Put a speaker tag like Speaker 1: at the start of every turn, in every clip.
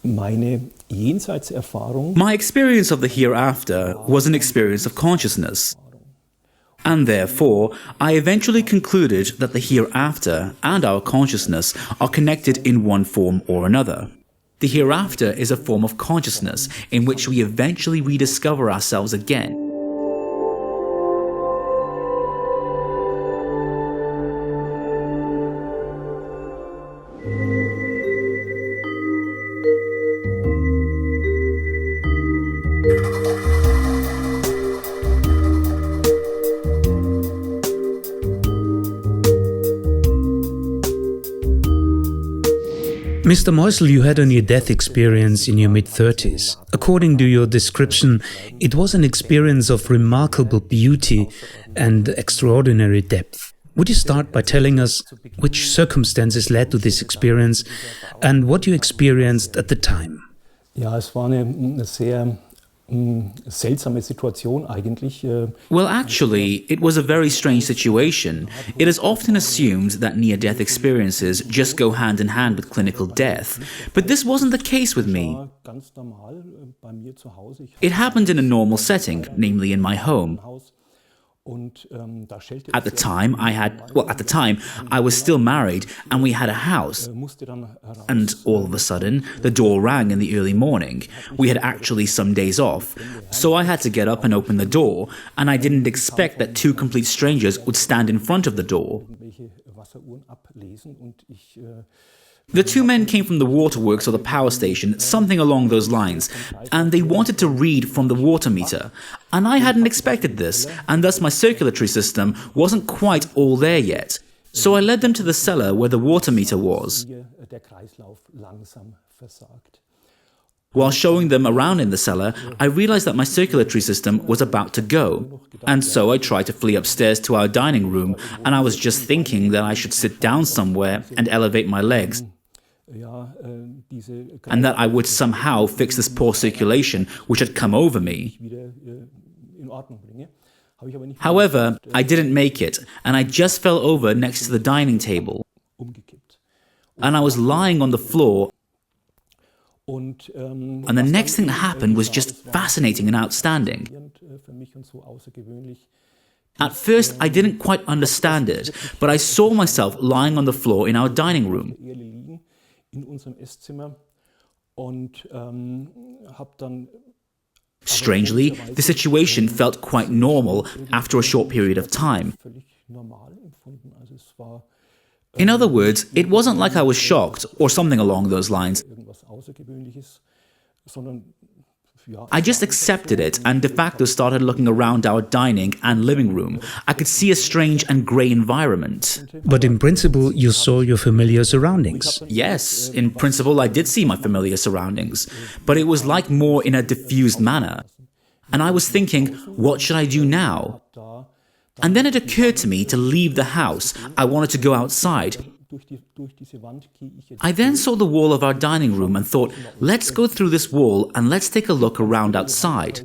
Speaker 1: Meine Jenseitserfahrung
Speaker 2: My experience of the hereafter was an experience of consciousness. And therefore, I eventually concluded that the hereafter and our consciousness are connected in one form or another. The hereafter is a form of consciousness in which we eventually rediscover ourselves again.
Speaker 3: Mr. Moissl, you had a near-death experience in your mid-30s. According to your description, it was an experience of remarkable beauty and extraordinary depth. Would you start by telling us which circumstances led to this experience and what you experienced at the time?
Speaker 1: Ja, es war eine sehr seltsame Situation eigentlich.
Speaker 2: Well, actually, it was a very strange situation. It is often assumed that near-death experiences just go hand in hand with clinical death, but this wasn't the case with me. It happened in a normal setting, namely in my home. At the time, I was still married and we had a house. And all of a sudden, the door rang in the early morning. We had actually some days off. So I had to get up and open the door, and I didn't expect that two complete strangers would stand in front of the door. The two men came from the waterworks or the power station, something along those lines, and they wanted to read from the water meter. And I hadn't expected this, and thus my circulatory system wasn't quite all there yet. So I led them to the cellar where the water meter was. While showing them around in the cellar, I realized that my circulatory system was about to go. And so I tried to flee upstairs to our dining room, and I was just thinking that I should sit down somewhere and elevate my legs, and that I would somehow fix this poor circulation which had come over me. However, I didn't make it, and I just fell over next to the dining table. And I was lying on the floor, and the next thing that happened was just fascinating and outstanding. At first, I didn't quite understand it, but I saw myself lying on the floor in our dining room. Strangely, the situation felt quite normal after a short period of time. In other words, it wasn't like I was shocked or something along those lines. I just accepted it and de facto started looking around our dining and living room. I could see a strange and grey environment.
Speaker 3: But in principle, you saw your familiar surroundings.
Speaker 2: Yes, in principle I did see my familiar surroundings, but it was like more in a diffused manner. And I was thinking, what should I do now? And then it occurred to me to leave the house. I wanted to go outside. I then saw the wall of our dining room and thought, let's go through this wall and let's take a look around outside.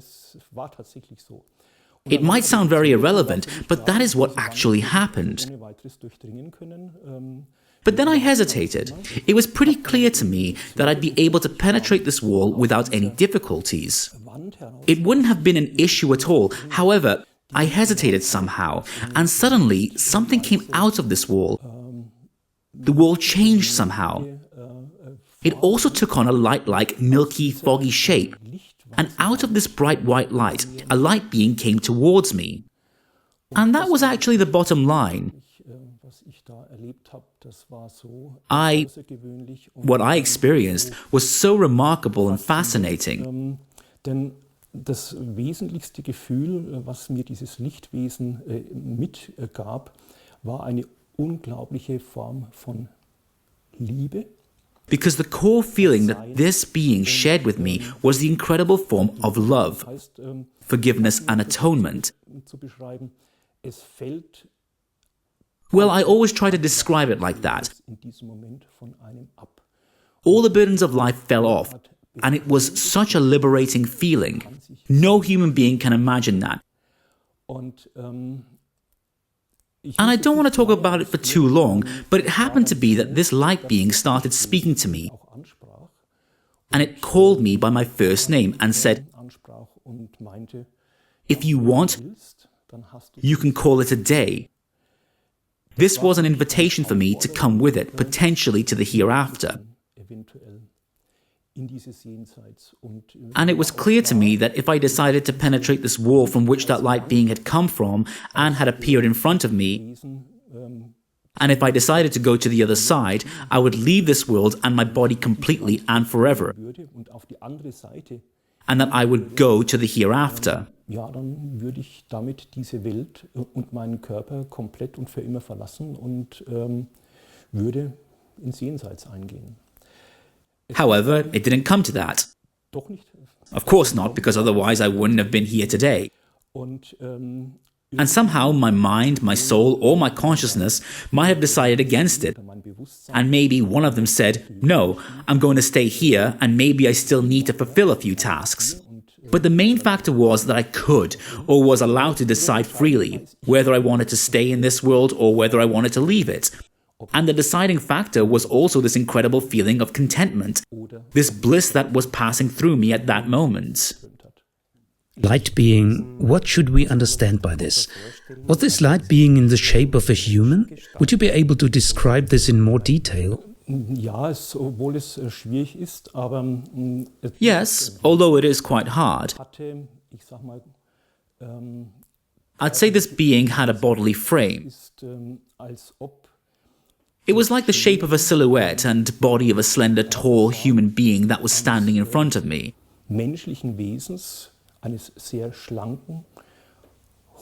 Speaker 2: It might sound very irrelevant, but that is what actually happened. But then I hesitated. It was pretty clear to me that I'd be able to penetrate this wall without any difficulties. It wouldn't have been an issue at all. However, I hesitated somehow, and suddenly something came out of this wall. The wall changed somehow. It also took on a light-like, milky, foggy shape. And out of this bright white light, a light being came towards me. And that was actually the bottom line. What I experienced was so remarkable and fascinating.
Speaker 1: Das wesentlichste Gefühl, was mir dieses Lichtwesen mitgab, war eine unglaubliche Form von Liebe.
Speaker 2: Because the core feeling that this being shared with me was the incredible form of love, forgiveness and atonement. Well, I always try to describe it like that. All the burdens of life fell off, and it was such a liberating feeling. No human being can imagine that. And I don't want to talk about it for too long, but it happened to be that this light being started speaking to me. and it called me by my first name and said, "If you want, you can call it a day." This was an invitation for me to come with it, potentially to the hereafter. And it was clear to me that if I decided to penetrate this wall from which that light being had come from and had appeared in front of me, and if I decided to go to the other side, I would leave this world and my body completely and forever, and that I would go to the hereafter.
Speaker 1: Ja, dann würde ich damit diese Welt und meinen Körper komplett und für immer verlassen und würde ins Jenseits eingehen.
Speaker 2: However, it didn't come to that.
Speaker 1: Doch nicht.
Speaker 2: Of course not, because otherwise I wouldn't have been here today.
Speaker 1: Und
Speaker 2: And somehow my mind, my soul, or my consciousness might have decided against it. And maybe one of them said, "No, I'm going to stay here, and maybe I still need to fulfill a few tasks." But the main factor was that I could, or was allowed to decide freely, whether I wanted to stay in this world or whether I wanted to leave it. And the deciding factor was also this incredible feeling of contentment, this bliss that was passing through me at that moment.
Speaker 3: Light being, what should we understand by this? Was this light being in the shape of a human? Would you be able to describe this in more detail?
Speaker 1: ja, obwohl es schwierig ist, aber
Speaker 2: Yes, although it is quite hard.
Speaker 1: hatte, ich sag mal,
Speaker 2: I'd say this being had a bodily frame.
Speaker 1: ist als ob
Speaker 2: It was like the shape of a silhouette and body of a slender, tall human being that was standing in front of me.
Speaker 1: menschlichen Wesens, eines sehr schlanken,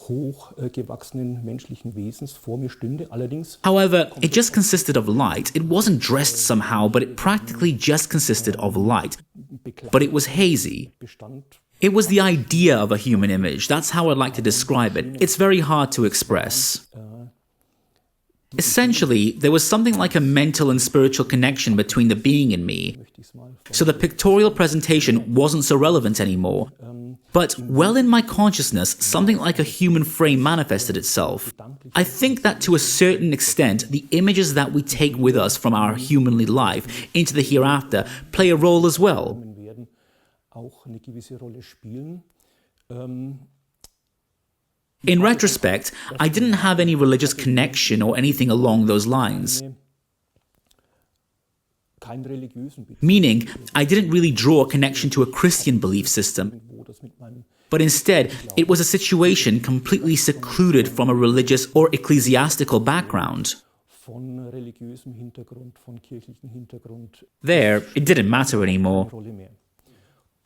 Speaker 1: hochgewachsenen menschlichen Wesens vor mir stünde. Allerdings
Speaker 2: However, it just consisted of light. It wasn't dressed somehow, but it practically just consisted of light. But it was hazy.
Speaker 1: bestand
Speaker 2: It was the idea of a human image. That's how I'd like to describe it. It's very hard to express. Essentially, there was something like a mental and spiritual connection between the being and me. So the pictorial presentation wasn't so relevant anymore. But well in my consciousness, something like a human frame manifested itself. I think that to a certain extent, the images that we take with us from our humanly life into the hereafter play a role as well.
Speaker 1: werden auch eine gewisse Rolle spielen.
Speaker 2: In retrospect, I didn't have any religious connection or anything along those lines.
Speaker 1: Keinen religiösen Bezug,
Speaker 2: Meaning, I didn't really draw a connection to a Christian belief system,
Speaker 1: wo das mit meinem
Speaker 2: but instead, it was a situation completely secluded from a religious or ecclesiastical background.
Speaker 1: von religiösem Hintergrund, von kirchlichem Hintergrund
Speaker 2: There, it didn't matter anymore.
Speaker 1: Rolle mehr.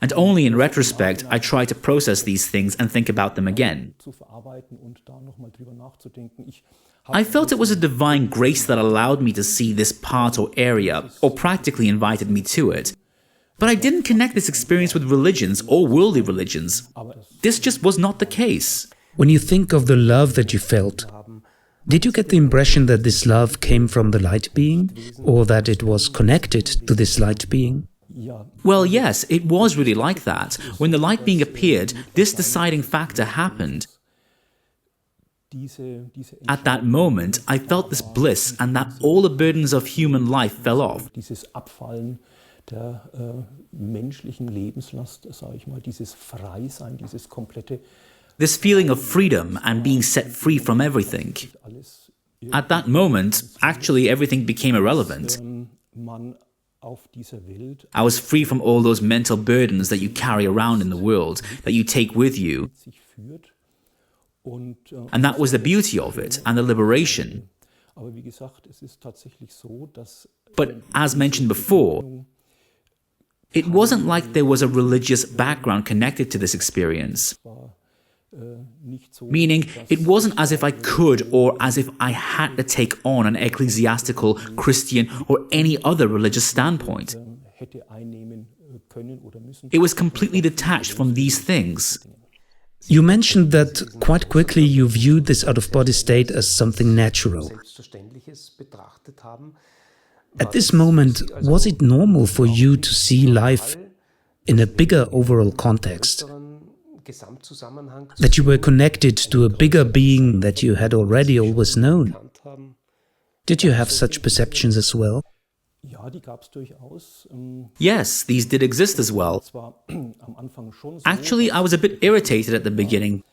Speaker 2: And only in retrospect, I try to process these things and think about them again.
Speaker 1: Zu verarbeiten und da nochmal drüber nachzudenken.
Speaker 2: I felt it was a divine grace that allowed me to see this part or area, or practically invited me to it. But I didn't connect this experience with religions or worldly religions. This just was not the case.
Speaker 3: When you think of the love that you felt, did you get the impression that this love came from the light being, or that it was connected to this light being?
Speaker 2: Well, yes, it was really like that. When the light being appeared, this deciding factor happened. At that moment, I felt this bliss and that all the burdens of human life fell off.
Speaker 1: Dieses Abfallen der menschlichen Lebenslast, sage ich mal, dieses Freisein, dieses komplette
Speaker 2: This feeling of freedom and being set free from everything.
Speaker 1: alles
Speaker 2: At that moment, actually everything became irrelevant.
Speaker 1: man auf dieser Welt
Speaker 2: I was free from all those mental burdens that you carry around in the world, that you take with you.
Speaker 1: sich führt. Und,
Speaker 2: And that was the beauty of it and the liberation.
Speaker 1: aber wie gesagt, es ist tatsächlich so, dass
Speaker 2: But as mentioned before, it wasn't like there was a religious background connected to this experience.
Speaker 1: nicht so
Speaker 2: Meaning, it wasn't as if I could or as if I had to take on an ecclesiastical, Christian, or any other religious standpoint.
Speaker 1: hätte einnehmen können oder müssen.
Speaker 2: It was completely detached from these things.
Speaker 3: You mentioned that quite quickly you viewed this out-of-body state as something natural.
Speaker 1: Selbstverständliches betrachtet haben.
Speaker 3: At this moment, was it normal for you to see life in a bigger overall context?
Speaker 1: Gesamtzusammenhang
Speaker 3: That you were connected to a bigger being that you had already always known?
Speaker 1: haben.
Speaker 3: Did you have such perceptions as well?
Speaker 1: Ja,
Speaker 2: Yes, these did exist as well. Actually, I was a bit irritated at the beginning,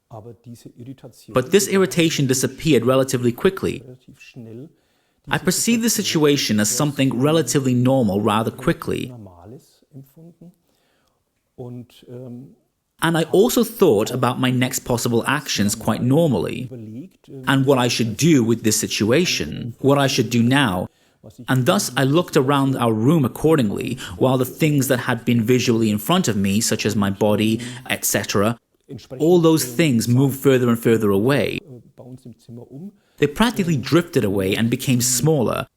Speaker 2: but this irritation disappeared relatively quickly. I perceived the situation as something relatively normal rather quickly. And I also thought about my next possible actions quite normally, and what I should do with this situation, what I should do now. And thus I looked around our room accordingly, while the things that had been visually in front of me, such as my body, etc., all those things moved further and further away. They practically drifted away and became smaller,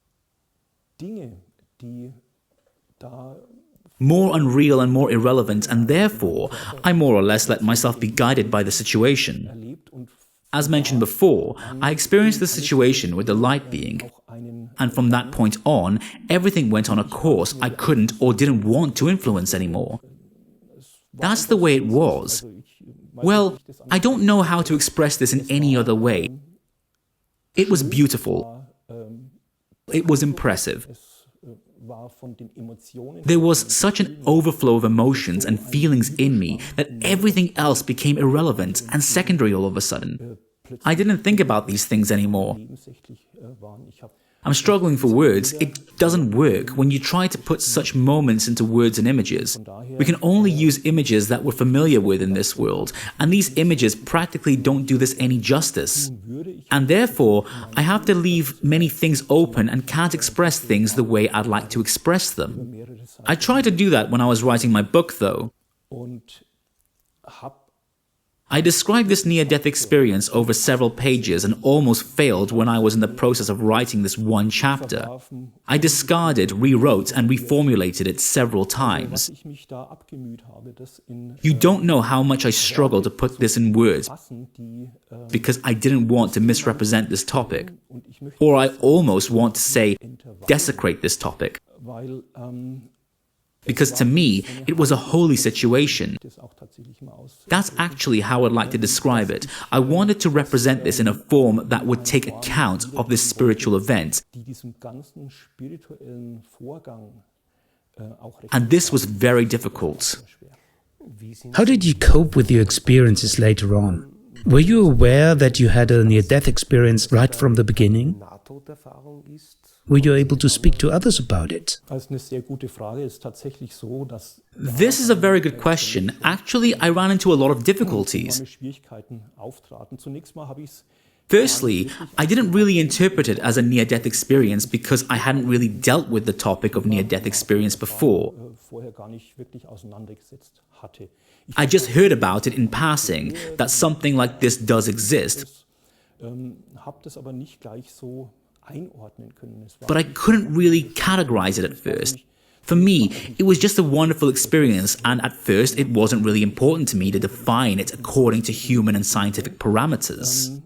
Speaker 2: more unreal and more irrelevant, and therefore I more or less let myself be guided by the situation. As mentioned before, I experienced the situation with the light being, and from that point on, everything went on a course I couldn't or didn't want to influence anymore. That's the way it was. Well, I don't know how to express this in any other way. It was beautiful. It was impressive. There was such an overflow of emotions and feelings in me that everything else became irrelevant and secondary all of a sudden. I didn't think about these things anymore. I'm struggling for words. It doesn't work when you try to put such moments into words and images. We can only use images that we're familiar with in this world, and these images practically don't do this any justice. And therefore, I have to leave many things open and can't express things the way I'd like to express them. I tried to do that when I was writing my book, though. I described this near-death experience over several pages and almost failed when I was in the process of writing this one chapter. I discarded, rewrote, and reformulated it several times. You don't know how much I struggled to put this in words because I didn't want to misrepresent this topic, or I almost want to say desecrate this topic. Because to me, it was a holy situation. That's actually how I'd like to describe it. I wanted to represent this in a form that would take account of this spiritual event. And this was very difficult.
Speaker 3: How did you cope with your experiences later on? Were you aware that you had a near-death experience right from the beginning? Were you able to speak to others about it?
Speaker 2: This is a very good question. Actually, I ran into a lot of difficulties. Firstly, I didn't really interpret it as a near-death experience because I hadn't really dealt with the topic of near-death experience before. I just heard about it in passing, that something like this does exist. But I couldn't really categorize it at first. For me, it was just a wonderful experience, and at first it wasn't really important to me to define it according to human and scientific parameters.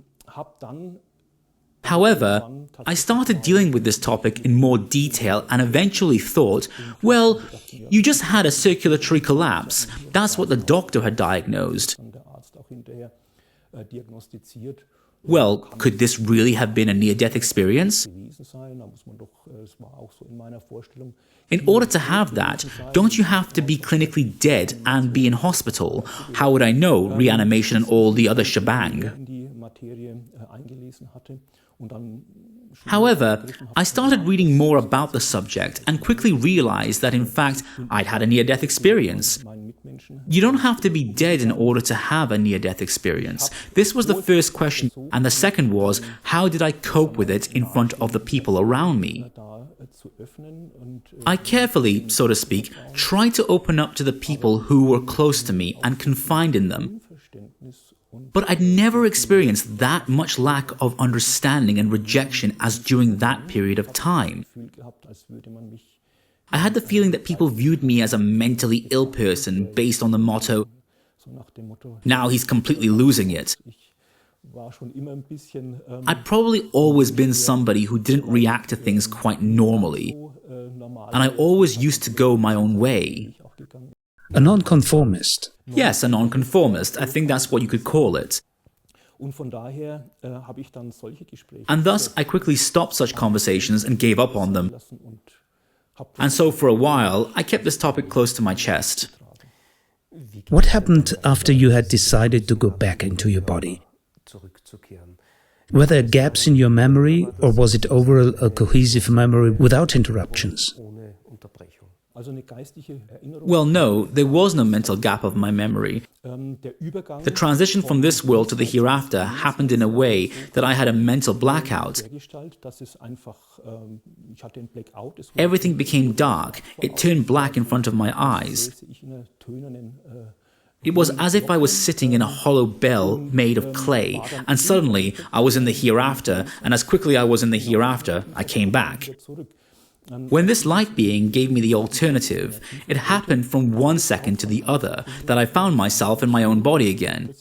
Speaker 2: However, I started dealing with this topic in more detail and eventually thought, well, you just had a circulatory collapse. That's what the doctor had diagnosed. Well, could this really have been a near-death experience? In order to have that, don't you have to be clinically dead and be in hospital? How would I know reanimation and all the other shebang? However, I started reading more about the subject and quickly realized that in fact I'd had a near-death experience. You don't have to be dead in order to have a near-death experience. This was the first question, and the second was, how did I cope with it in front of the people around me? I carefully, so to speak, tried to open up to the people who were close to me and confide in them. But I'd never experienced that much lack of understanding and rejection as during that period of time. I had the feeling that people viewed me as a mentally ill person based on the motto, now he's completely losing it. I'd probably always been somebody who didn't react to things quite normally, and I always used to go my own way.
Speaker 3: A nonconformist.
Speaker 2: Yes, a nonconformist. I think that's what you could call it. And thus, I quickly stopped such conversations and gave up on them. And so for a while, I kept this topic close to my chest.
Speaker 3: What happened after you had decided to go back into your body? Were there gaps in your memory, or was it overall a cohesive memory without interruptions?
Speaker 2: Well, no, there was no mental gap of my memory. The transition from this world to the hereafter happened in a way that I had a mental blackout. Everything became dark. It turned black in front of my eyes. It was as if I was sitting in a hollow bell made of clay, and suddenly I was in the hereafter, and as quickly I was in the hereafter, I came back. When this light being gave me the alternative, it happened from one second to the other that I found myself in my own body again.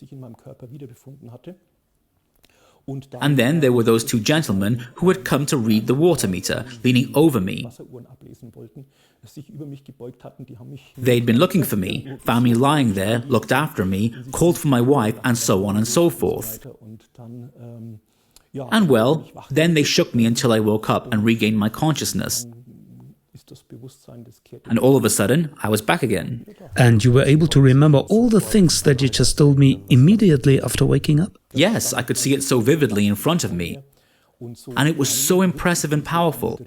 Speaker 2: And then there were those two gentlemen who had come to read the water meter, leaning over me. They'd been looking for me, found me lying there, looked after me, called for my wife, and so on and so forth. And well, then they shook me until I woke up and regained my consciousness. And all of a sudden, I was back again.
Speaker 3: And you were able to remember all the things that you just told me immediately after waking up?
Speaker 2: Yes, I could see it so vividly in front of me. And it was so impressive and powerful.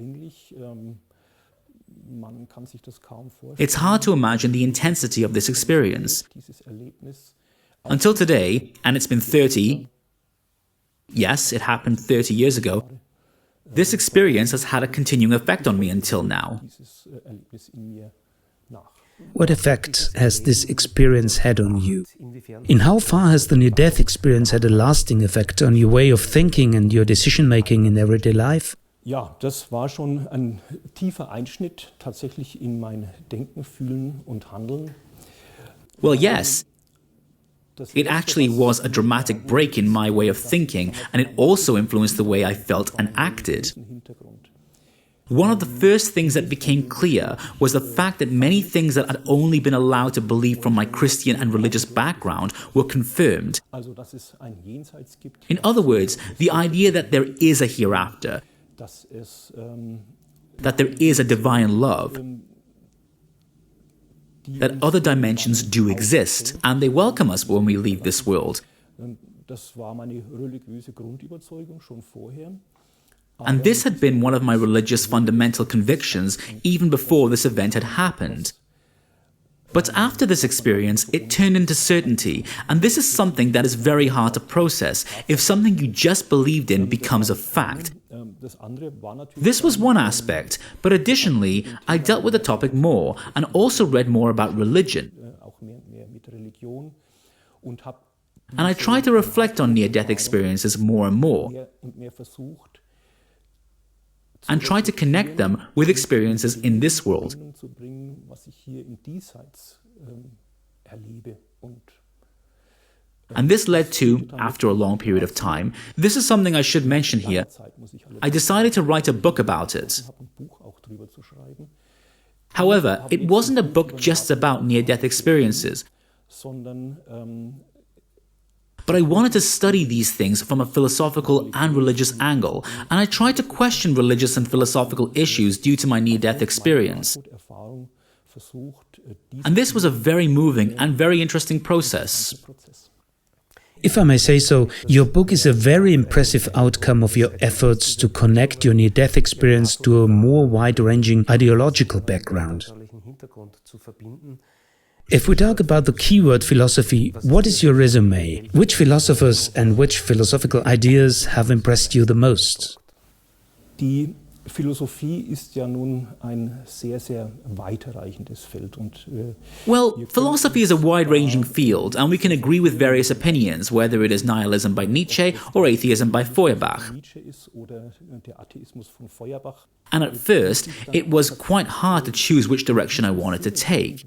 Speaker 2: It's hard to imagine the intensity of this experience. Until today, and it's been 30, yes, it happened 30 years ago, this experience has had a continuing effect on me until now.
Speaker 3: What effect has this experience had on you? In how far has the near-death experience had a lasting effect on your way of thinking and your decision-making in everyday life?
Speaker 1: Ja, das war schon ein tiefer Einschnitt tatsächlich in mein Denken, Fühlen und Handeln.
Speaker 2: Well, yes. It actually was a dramatic break in my way of thinking, and it also influenced the way I felt and acted. One of the first things that became clear was the fact that many things that I'd only been allowed to believe from my Christian and religious background were confirmed. In other words, the idea that there is a hereafter, that there is a divine love, that other dimensions do exist, and they welcome us when we leave this world. And this had been one of my religious fundamental convictions even before this event had happened. But after this experience, it turned into certainty, and this is something that is very hard to process if something you just believed in becomes a fact. This was one aspect, but additionally, I dealt with the topic more and also read more about religion. And I tried to reflect on near-death experiences more and more, and try to connect them with experiences in this world. And this led to, after a long period of time, this is something I should mention here, I decided to write a book about it. However, it wasn't a book just about near-death experiences, but I wanted to study these things from a philosophical and religious angle, and I tried to question religious and philosophical issues due to my near-death experience. And this was a very moving and very interesting process.
Speaker 3: If I may say so, your book is a very impressive outcome of your efforts to connect your near-death experience to a more wide-ranging ideological background. If we talk about the keyword philosophy, what is your resume? Which philosophers and which philosophical ideas have impressed you the most?
Speaker 1: Die Philosophie ist ja nun ein sehr, sehr weiterreichendes Feld.
Speaker 2: Well, philosophy is a wide-ranging field, and we can agree with various opinions, whether it is nihilism by Nietzsche or atheism by Feuerbach. And at first, it was quite hard to choose which direction I wanted to take.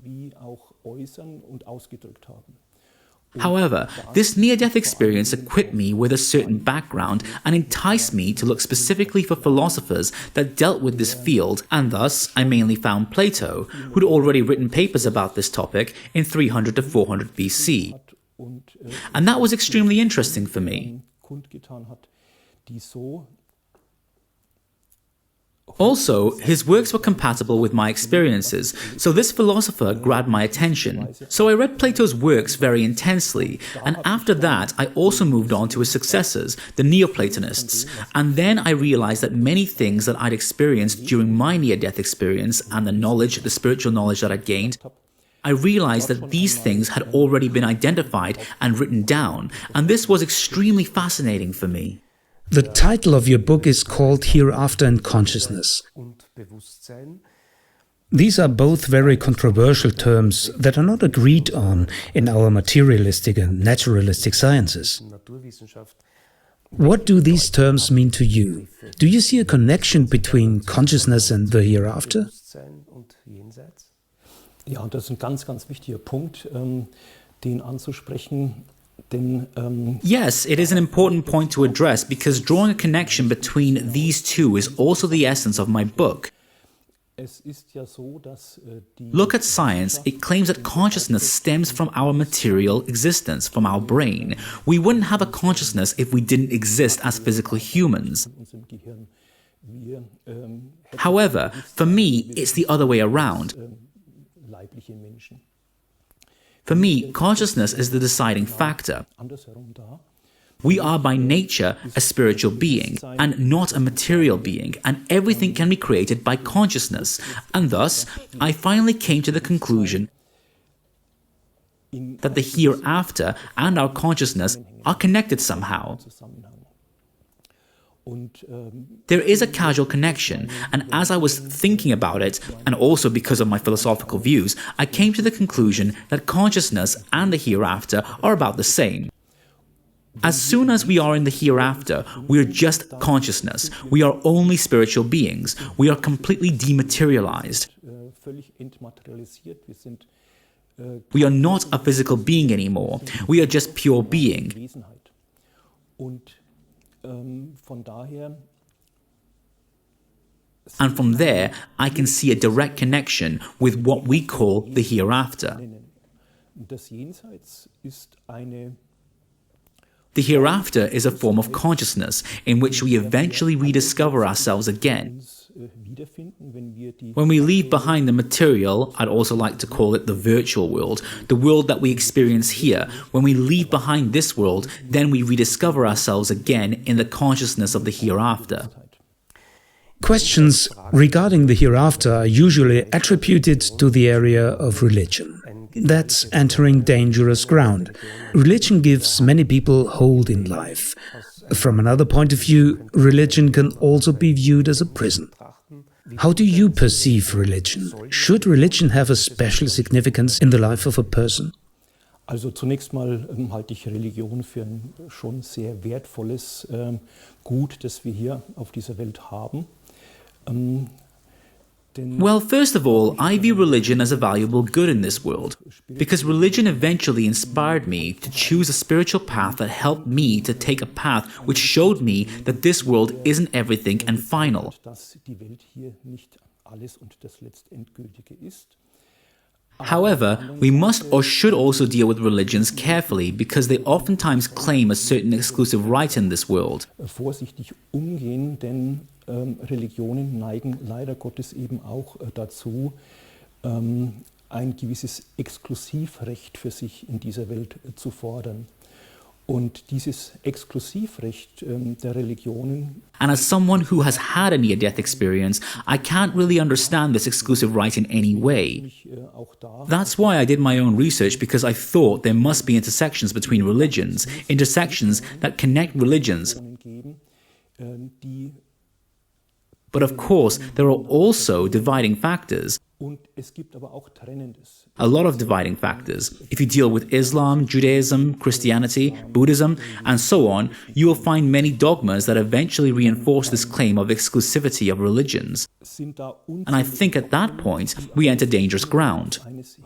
Speaker 2: However, this near-death experience equipped me with a certain background and enticed me to look specifically for philosophers that dealt with this field, and thus I mainly found Plato, who'd already written papers about this topic in 300 to 400 BC. And that was extremely interesting for me. Also, his works were compatible with my experiences, so this philosopher grabbed my attention. So I read Plato's works very intensely, and after that I also moved on to his successors, the Neoplatonists, and then I realized that many things that I'd experienced during my near-death experience and the spiritual knowledge that I'd gained, I realized that these things had already been identified and written down, and this was extremely fascinating for me.
Speaker 3: The title of your book is called Hereafter and Consciousness. These are both very controversial terms that are not agreed on in our materialistic and naturalistic sciences. What do these terms mean to you? Do you see a connection between consciousness and the hereafter?
Speaker 1: Ja, das ist ein ganz, ganz wichtiger Punkt, den anzusprechen.
Speaker 2: Yes, it is an important point to address because drawing a connection between these two is also the essence of my book. Look at science. It claims that consciousness stems from our material existence, from our brain. We wouldn't have a consciousness if we didn't exist as physical humans. However, for me, it's the other way around. For me, consciousness is the deciding factor. We are by nature a spiritual being and not a material being, and everything can be created by consciousness. And thus, I finally came to the conclusion that the hereafter and our consciousness are connected somehow. There is a causal connection, and as I was thinking about it, and also because of my philosophical views, I came to the conclusion that consciousness and the hereafter are about the same. As soon as we are in the hereafter, we are just consciousness. We are only spiritual beings. We are completely dematerialized. We are not a physical being anymore. We are just pure being. And from there, I can see a direct connection with what we call the hereafter. The hereafter is a form of consciousness in which we eventually rediscover ourselves again. When we leave behind the material, I'd also like to call it the virtual world, the world that we experience here. When we leave behind this world, then we rediscover ourselves again in the consciousness of the hereafter.
Speaker 3: Questions regarding the hereafter are usually attributed to the area of religion. That's entering dangerous ground. Religion gives many people hold in life. From another point of view, religion can also be viewed as a prison. How do you perceive religion? Should religion have a special significance in the life of a person?
Speaker 1: Also zunächst mal halte ich Religion für ein schon sehr wertvolles Gut, das wir hier auf dieser Welt haben.
Speaker 2: Well, first of all, I view religion as a valuable good in this world, because religion eventually inspired me to choose a spiritual path that helped me to take a path which showed me that this world isn't everything and final. However, we must or should also deal with religions carefully because they oftentimes claim a certain exclusive right in this world.
Speaker 1: Vorsichtig umgehen, denn Religionen neigen leider Gottes eben auch dazu, ein gewisses Exklusivrecht für sich in dieser Welt zu fordern. Und dieses Exklusivrecht der Religionen.
Speaker 2: And as someone who has had a near-death experience, I can't really understand this exclusive right in any way. That's why I did my own research, because I thought there must be intersections between religions, intersections that connect religions. But of course, there are also dividing factors. A lot of dividing factors. If you deal with Islam, Judaism, Christianity, Buddhism, and so on, you will find many dogmas that eventually reinforce this claim of exclusivity of religions. And I think at that point, we enter dangerous ground.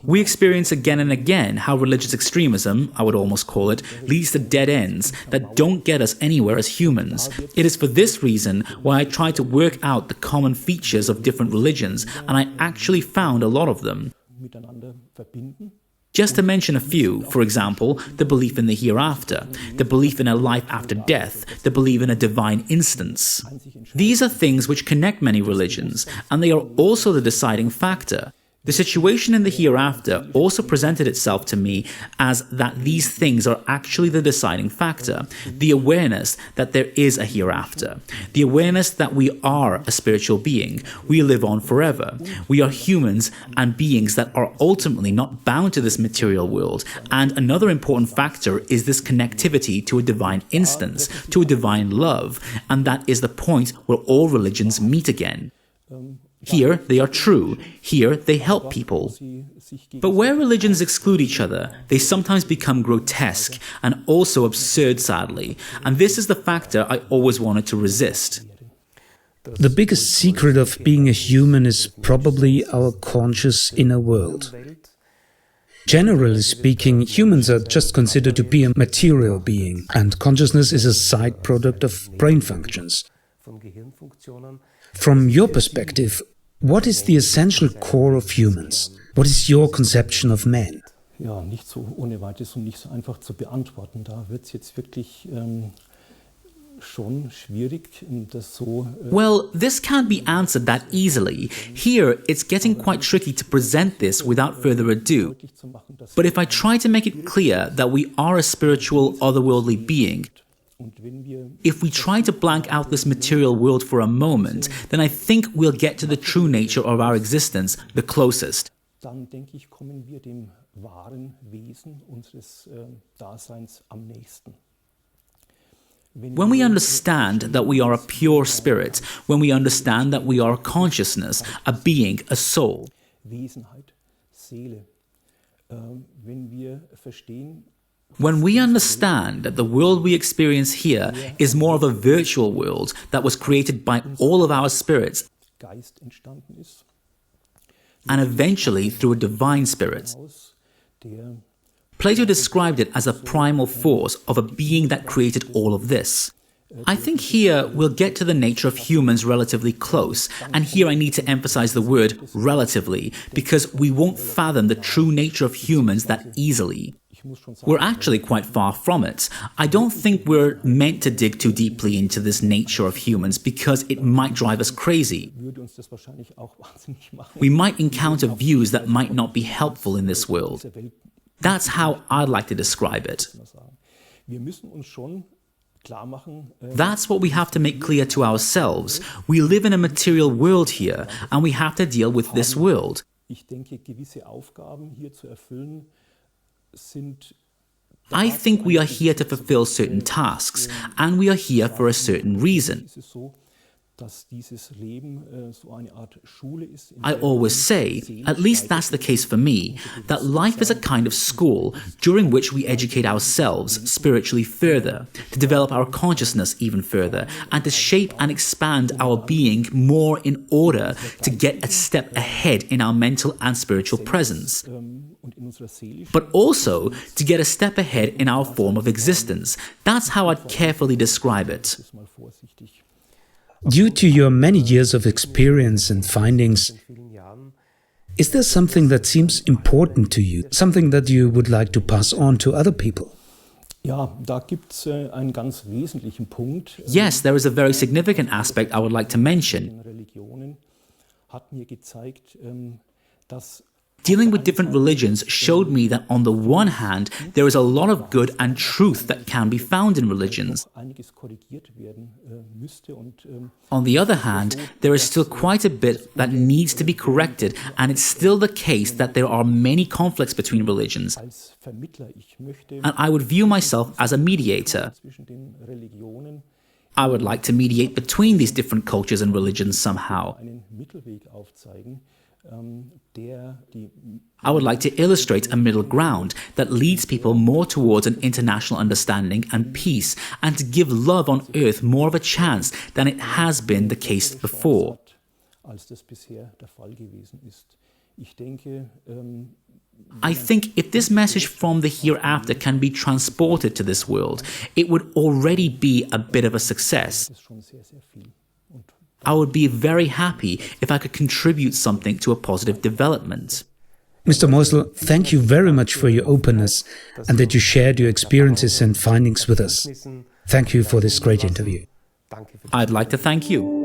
Speaker 2: We experience again and again how religious extremism, I would almost call it, leads to dead ends that don't get us anywhere as humans. It is for this reason why I try to work out the common features of different religions, and I actually found a lot of them. Just to mention a few, for example, the belief in the hereafter, the belief in a life after death, the belief in a divine instance. These are things which connect many religions, and they are also the deciding factor. The situation in the hereafter also presented itself to me as that these things are actually the deciding factor. The awareness that there is a hereafter. The awareness that we are a spiritual being. We live on forever. We are humans and beings that are ultimately not bound to this material world. And another important factor is this connectivity to a divine instance, to a divine love. And that is the point where all religions meet again. Here, they are true. Here, they help people. But where religions exclude each other, they sometimes become grotesque and also absurd, sadly. And this is the factor I always wanted to resist.
Speaker 3: The biggest secret of being a human is probably our conscious inner world. Generally speaking, humans are just considered to be a material being, and consciousness is a side product of brain functions. From your perspective, what is the essential core of humans? What is your conception of man?
Speaker 1: Ja, nicht so ohne weiteres und nicht so einfach zu beantworten. Da wird es jetzt wirklich schon schwierig, das so.
Speaker 2: Well, this can't be answered that easily. Here, it's getting quite tricky to present this without further ado. But if I try to make it clear that we are a spiritual, otherworldly being, if we try to blank out this material world for a moment, then I think we'll get to the true nature of our existence the closest.
Speaker 1: Dann denke ich, kommen wir dem wahren Wesen unseres Daseins am nächsten.
Speaker 2: When we understand that we are a pure spirit, when we understand that we are a consciousness, a being, a soul,
Speaker 1: Wesenheit, Seele, wenn wir verstehen,
Speaker 2: when we understand that the world we experience here is more of a virtual world that was created by all of our spirits
Speaker 1: Geist entstanden ist,
Speaker 2: and eventually through a divine spirit.
Speaker 1: der
Speaker 2: Plato described it as a primal force of a being that created all of this. I think here we'll get to the nature of humans relatively close, and here I need to emphasize the word relatively, because we won't fathom the true nature of humans that easily. We're actually quite far from it. I don't think we're meant to dig too deeply into this nature of humans because it might drive us crazy.
Speaker 1: würde uns das wahrscheinlich auch wahnsinnig machen.
Speaker 2: We might encounter views that might not be helpful in this world. That's how I'd like to describe it.
Speaker 1: Wir müssen uns schon klar machen,
Speaker 2: That's what we have to make clear to ourselves. We live in a material world here, and we have to deal with this world.
Speaker 1: ich denke, gewisse Aufgaben hier zu erfüllen sind.
Speaker 2: I think we are here to fulfill certain tasks, and we are here for a certain reason.
Speaker 1: Es ist so, dass dieses Leben so eine Art Schule ist.
Speaker 2: I always say, at least that's the case for me, that life is a kind of school during which we educate ourselves spiritually further, to develop our consciousness even further, and to shape and expand our being more in order to get a step ahead in our mental and spiritual presence.
Speaker 1: Und in unserer Seele
Speaker 2: But also to get a step ahead in our form of existence. That's how I'd carefully describe it.
Speaker 1: ist mal vorsichtig.
Speaker 3: Due to your many years of experience and findings, is there something that seems important to you, something that you would like to pass on to other people?
Speaker 1: Ja, da gibt es einen ganz wesentlichen Punkt.
Speaker 2: Yes, there is a very significant aspect I would like to mention.
Speaker 1: In Religionen hat mir gezeigt, dass
Speaker 2: Dealing with different religions showed me that on the one hand, there is a lot of good and truth that can be found in religions.
Speaker 1: einiges korrigiert werden müsste und
Speaker 2: On the other hand, there is still quite a bit that needs to be corrected, and it's still the case that there are many conflicts between religions.
Speaker 1: als Vermittler, ich möchte
Speaker 2: And I would view myself as a mediator.
Speaker 1: zwischen den Religionen
Speaker 2: I would like to mediate between these different cultures and religions somehow.
Speaker 1: einen Mittelweg aufzeigen, der die
Speaker 2: I would like to illustrate a middle ground that leads people more towards an international understanding and peace, and to give love on earth more of a chance than it has been the case before.
Speaker 1: als das bisher der Fall gewesen ist. Ich denke,
Speaker 2: I think if this message from the hereafter can be transported to this world, it would already be a bit of a success.
Speaker 1: das ist schon sehr, sehr viel. Und
Speaker 2: I would be very happy if I could contribute something to a positive development.
Speaker 3: Mr. Moissl, thank you very much for your openness and that you shared your experiences and findings with us. Thank you for this great interview.
Speaker 2: I'd like to thank you.